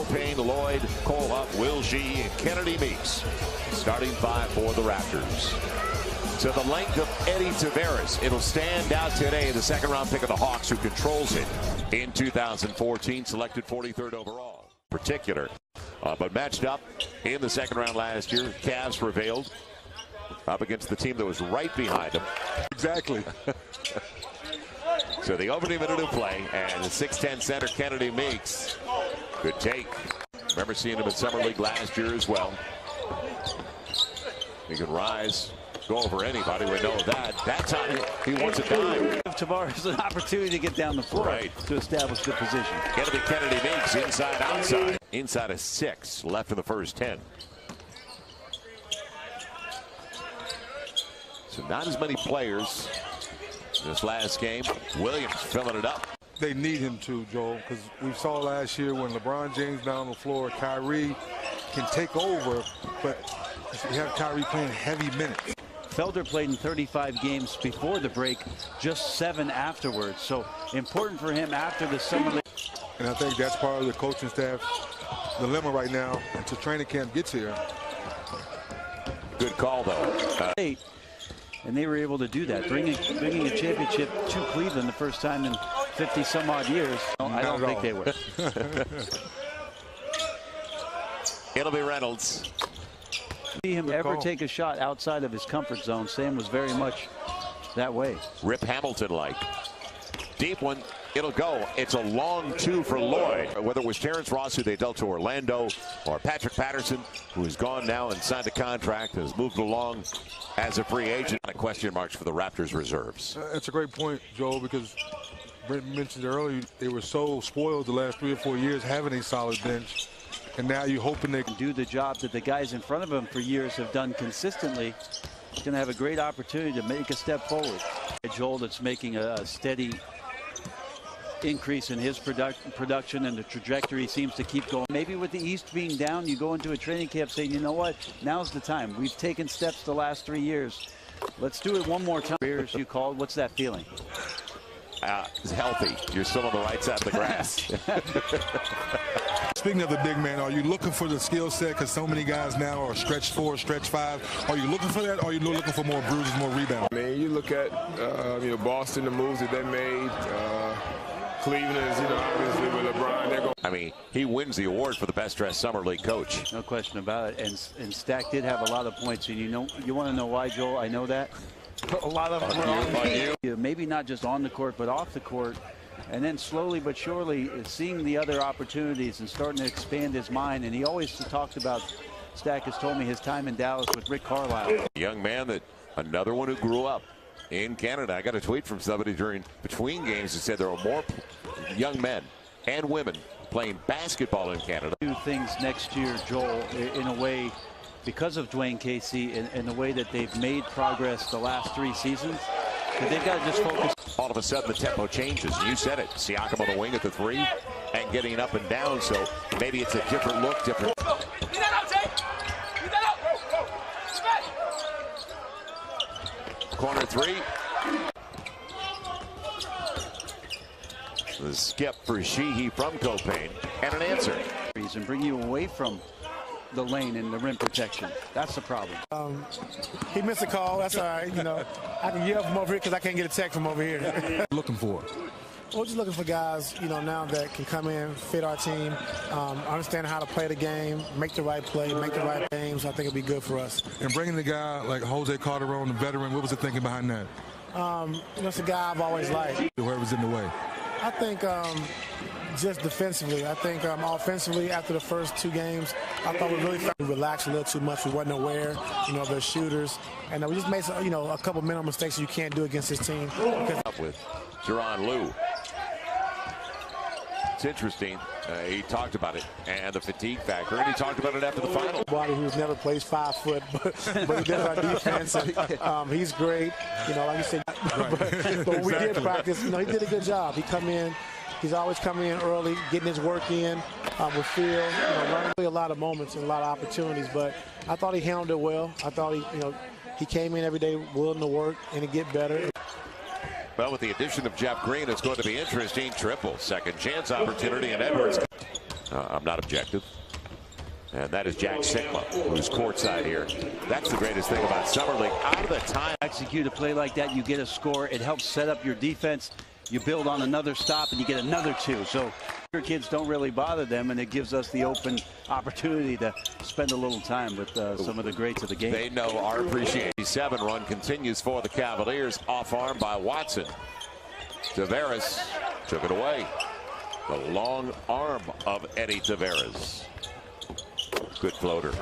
Payne, Lloyd, Cole Huff, Will Gee, and Kennedy Meeks. Starting five for the Raptors. To the length of Eddie Tavares. It'll stand out today. The second-round pick of the Hawks, who controls it in 2014, selected 43rd overall. Particular, but matched up in the second round last year. Cavs prevailed up against the team that was right behind them. Exactly. So the opening minute of play, and the 6'10 center Kennedy Meeks. Good take. Remember seeing him in Summer League last year as well. He can rise, go over anybody. We know that. That time he wants a dime. Tavares an opportunity to get down the floor, right, to establish good position. Going to be Kennedy Meeks inside, outside. Inside of 6, left in the first 10. So not as many players this last game. Williams filling it up. They need him to, Joel, because we saw last year when LeBron James down on the floor, Kyrie can take over, but you have Kyrie playing heavy minutes. Felder played in 35 games before the break, just 7 afterwards. So important for him after the summer league. And I think that's part of the coaching staff dilemma right now until training camp gets here. Good call, though. And they were able to do that, bringing a championship to Cleveland the first time in 50 some odd years. I don't think they were. It'll be Reynolds. See him ever take a shot outside of his comfort zone. Sam was very much that way. Rip Hamilton-like. Deep one. It'll go. It's a long 2 for Lloyd. Whether it was Terrence Ross, who they dealt to Orlando, or Patrick Patterson, who is gone now and signed a contract, has moved along as a free agent. Question marks for the Raptors reserves. That's a great point, Joel, because Brent mentioned earlier they were so spoiled the last 3 or 4 years having a solid bench. And now you're hoping they can do the job that the guys in front of him for years have done consistently. He's going to have a great opportunity to make a step forward. Joel, that's making a steady increase in his production, and the trajectory seems to keep going. Maybe with the East being down, you go into a training camp saying, you know what, now's the time. We've taken steps the last 3 years. Let's do it one more time. Beers you called. What's that feeling? It's healthy. You're still on the right side of the grass. Speaking of the big man, are you looking for the skill set? Because so many guys now are stretch 4, stretch 5. Are you looking for that, or are you looking for more bruises, more rebounds? I mean, you look at Boston, the moves that they made. Cleveland is, obviously with LeBron, they're going. I mean, he wins the award for the best dressed summer league coach. No question about it. And Stack did have a lot of points, and you want to know why, Joel? I know that. A lot of them on you. Maybe not just on the court, but off the court. And then slowly but surely seeing the other opportunities and starting to expand his mind. And he always talked about, Stack has told me, his time in Dallas with Rick Carlisle. A young man, another one who grew up in Canada. I got a tweet from somebody between games that said there are more young men and women playing basketball in Canada. Do things next year, Joel, in a way, because of Dwayne Casey and the way that they've made progress the last 3 seasons. But they've got to just focus. All of a sudden, the tempo changes. You said it. Siakam on the wing at the 3 and getting up and down. So maybe it's a different look, different. Corner 3. The skip for Sheehy from Copain, and an answer. And bring you away from the lane and the rim protection. That's the problem. He missed a call. That's all right. I can yell from over here because I can't get a text from over here. Looking for? We're just looking for guys, now that can come in, fit our team, understand how to play the game, make the right play, make the right games. I think it'll be good for us. And bringing the guy like Jose Calderon, the veteran, what was the thinking behind that? It's a guy I've always liked. Whoever's in the way. I think just defensively. I think offensively, after the first 2 games, I thought we really relaxed a little too much. We wasn't aware, of their shooters. And we just made some, a couple mental mistakes you can't do against this team. Up with Jaron Lue. It's interesting. He talked about it and the fatigue factor, and he talked about it after the final. Somebody who's never plays 5 foot, but he does our defense. And, he's great. Like you said, but we did practice. He did a good job. He's always coming in early, getting his work in with feel. Running a lot of moments and a lot of opportunities. But I thought he handled it well. I thought he came in every day willing to work and to get better. Well, with the addition of Jeff Green, it's going to be interesting. Triple second chance opportunity, and Edwards. I'm not objective. And that is Jack Sigma, who's courtside here. That's the greatest thing about Summer League. Out of the time. Execute a play like that, you get a score. It helps set up your defense. You build on another stop, and you get another two. So your kids don't really bother them, and it gives us the open opportunity to spend a little time with some of the greats of the game. They know our appreciation. 7 run continues for the Cavaliers. Off arm by Watson. Tavares took it away. The long arm of Eddie Tavares. Good floater.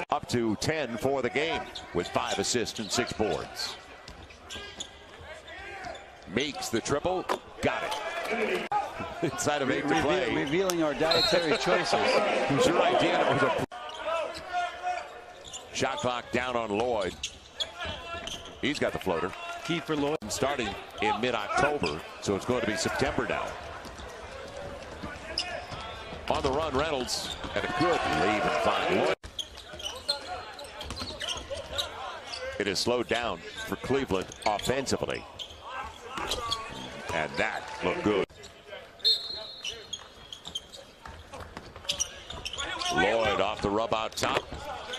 Up to 10 for the game with 5 assists and 6 boards. Meeks the triple. Got it. Inside of 8 to play. Revealing our dietary choices. Who's your idea? It was a shot clock down on Lloyd. He's got the floater. Key for Lloyd. Starting in mid-October, so it's going to be September now. On the run, Reynolds, and a good leave and find Lloyd. It is slowed down for Cleveland offensively. And that looked good. Lloyd off the rub out top.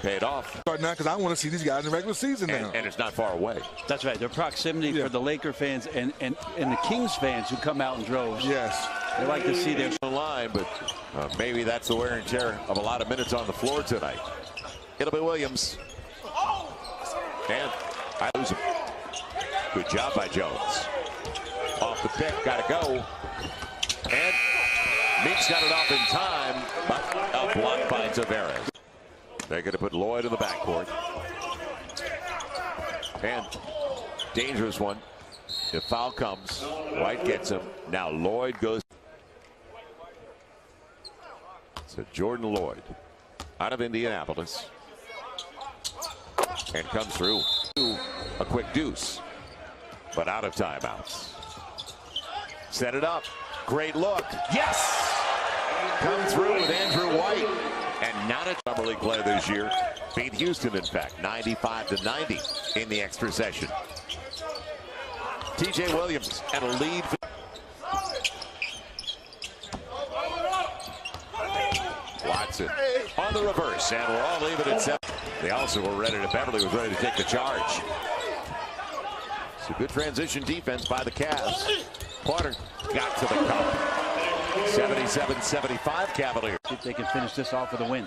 Paid off. Start now because I want to see these guys in the regular season now. And it's not far away. That's right. Their proximity for the Laker fans and the Kings fans who come out in droves. Yes. They like to see their line, but maybe that's the wear and tear of a lot of minutes on the floor tonight. It'll be Williams. And I lose him. Good job by Jones. Off the pick, got to go. And Meeks got it off in time, but a block by Tavares. They're going to put Lloyd in the backcourt. And dangerous one. If foul comes, White gets him. Now Lloyd goes. So Jordan Lloyd out of Indianapolis. And comes through. A quick deuce, but out of timeouts. Set it up. Great look. Yes! Come through with Andrew White. And not a Summer League play this year. Beat Houston, in fact, 95-90 in the extra session. TJ Williams and a lead. Watson on the reverse, and we're all leaving at 7. They also were ready to. Beverly was ready to take the charge. It's a good transition defense by the Cavs. Pointer got to the cup. 77-75 Cavaliers. See if they can finish this off with a win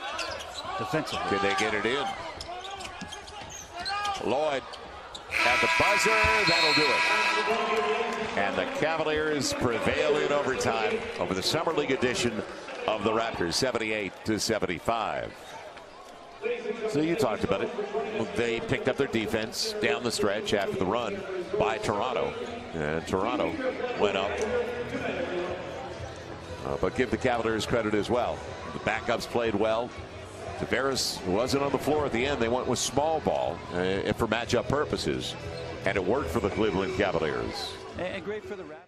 defensively. Did they get it in? Lloyd at the buzzer. That'll do it. And the Cavaliers prevail in overtime over the Summer League edition of the Raptors, 78-75. So you talked about it. They picked up their defense down the stretch after the run by Toronto. And Toronto went up. But give the Cavaliers credit as well. The backups played well. Tavares wasn't on the floor at the end. They went with small ball for matchup purposes. And it worked for the Cleveland Cavaliers. And great for the Raptors.